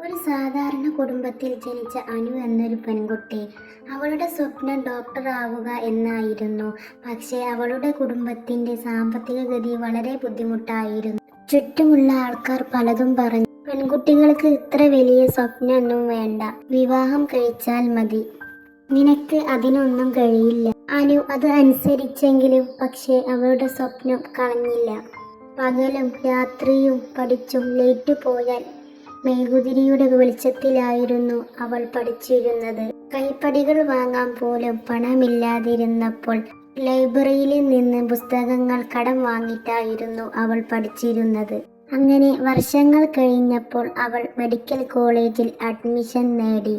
ഒരു സാധാരണ കുടുംബത്തിൽ ജനിച്ച അനു എന്നൊരു പെൺകുട്ടി. അവളുടെ സ്വപ്നം ഡോക്ടർ ആവുക എന്നായിരുന്നു. പക്ഷേ അവളുടെ കുടുംബത്തിന്റെ സാമ്പത്തിക ഗതി വളരെ ബുദ്ധിമുട്ടായിരുന്നു. ചുറ്റുമുള്ള ആൾക്കാർ പലതും പറഞ്ഞു. പെൺകുട്ടികൾക്ക് ഇത്ര വലിയ സ്വപ്നമൊന്നും വേണ്ട, വിവാഹം കഴിച്ചാൽ മതി, നിനക്ക് അതിനൊന്നും കഴിയില്ല. അനു അത് അനുസരിച്ചെങ്കിലും പക്ഷേ അവളുടെ സ്വപ്നം കളഞ്ഞില്ല. പകലും രാത്രിയും പഠിച്ചും ലേറ്റ് പോയാൽ മെഴുകുതിരിയുടെ വെളിച്ചത്തിലായിരുന്നു അവൾ പഠിച്ചിരുന്നത്. കൈപ്പടികൾ വാങ്ങാൻ പോലും പണമില്ലാതിരുന്നപ്പോൾ ലൈബ്രറിയിൽ നിന്ന് പുസ്തകങ്ങൾ കടം വാങ്ങിയിട്ടായിരുന്നു അവൾ പഠിച്ചിരുന്നത്. അങ്ങനെ വർഷങ്ങൾ കഴിഞ്ഞപ്പോൾ അവൾ മെഡിക്കൽ കോളേജിൽ അഡ്മിഷൻ നേടി.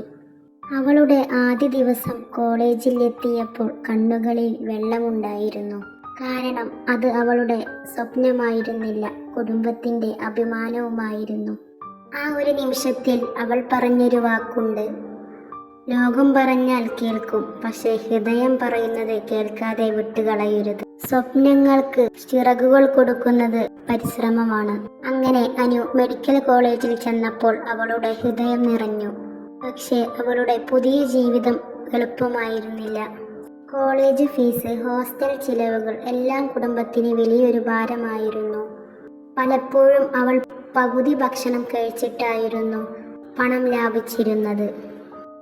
അവളുടെ ആദ്യ ദിവസം കോളേജിൽ എത്തിയപ്പോൾ കണ്ണുകളിൽ വെള്ളമുണ്ടായിരുന്നു. കാരണം അത് അവളുടെ സ്വപ്നമായിരുന്നില്ല, കുടുംബത്തിന്റെ അഭിമാനവുമായിരുന്നു. ആ ഒരു നിമിഷത്തിൽ അവൾ പറഞ്ഞൊരു വാക്കുണ്ട്: ലോകം പറഞ്ഞാൽ കേൾക്കും, പക്ഷേ ഹൃദയം പറയുന്നത് കേൾക്കാതെ വിട്ടുകളയരുത്. സ്വപ്നങ്ങൾക്ക് ചിറകുകൾ കൊടുക്കുന്നത് പരിശ്രമമാണ്. അങ്ങനെ അനു മെഡിക്കൽ കോളേജിൽ ചെന്നപ്പോൾ അവളുടെ ഹൃദയം നിറഞ്ഞു. പക്ഷേ അവളുടെ പുതിയ ജീവിതം എളുപ്പമായിരുന്നില്ല. കോളേജ് ഫീസ്, ഹോസ്റ്റൽ ചിലവുകൾ എല്ലാം കുടുംബത്തിന് വലിയൊരു ഭാരമായിരുന്നു. പലപ്പോഴും അവൾ പകുതി ഭക്ഷണം കഴിച്ചിട്ടായിരുന്നു പണം ലാഭിച്ചിരുന്നത്.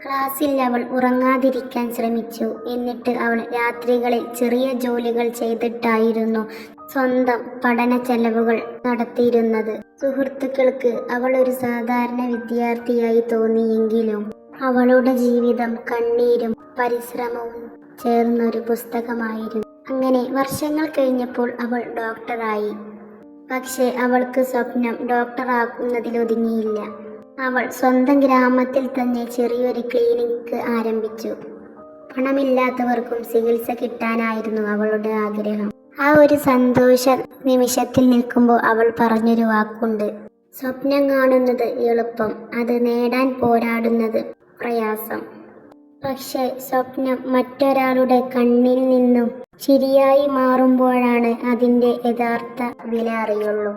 ക്ലാസ്സിൽ അവൾ ഉറങ്ങാതിരിക്കാൻ ശ്രമിച്ചു. എന്നിട്ട് അവൾ രാത്രികളിൽ ചെറിയ ജോലികൾ ചെയ്തിട്ടായിരുന്നു സ്വന്തം പഠന ചെലവുകൾ നടത്തിയിരുന്നത്. സുഹൃത്തുക്കൾക്ക് അവൾ ഒരു സാധാരണ വിദ്യാർത്ഥിയായി തോന്നിയെങ്കിലും അവളുടെ ജീവിതം കണ്ണീരും പരിശ്രമവും ചേർന്നൊരു പുസ്തകമായിരുന്നു. അങ്ങനെ വർഷങ്ങൾ കഴിഞ്ഞപ്പോൾ അവൾ ഡോക്ടറായി. പക്ഷേ അവൾക്ക് സ്വപ്നം ഡോക്ടറാക്കുന്നതിലൊതുങ്ങിയില്ല. അവൾ സ്വന്തം ഗ്രാമത്തിൽ തന്നെ ചെറിയൊരു ക്ലിനിക്ക് ആരംഭിച്ചു. പണമില്ലാത്തവർക്കും ചികിത്സ കിട്ടാനായിരുന്നു അവളുടെ ആഗ്രഹം. ആ ഒരു സന്തോഷ നിമിഷത്തിൽ നിൽക്കുമ്പോൾ അവൾ പറഞ്ഞൊരു വാക്കുണ്ട്: സ്വപ്നം കാണുന്നത് എളുപ്പം, അത് നേടാൻ പോരാടുന്നത് പ്രയാസം. പക്ഷേ സ്വപ്നം മറ്റൊരാളുടെ കണ്ണിൽ നിന്നും ശരിയായി മാറുമ്പോഴാണ് അതിൻ്റെ യഥാർത്ഥ വില അറിയുള്ളൂ.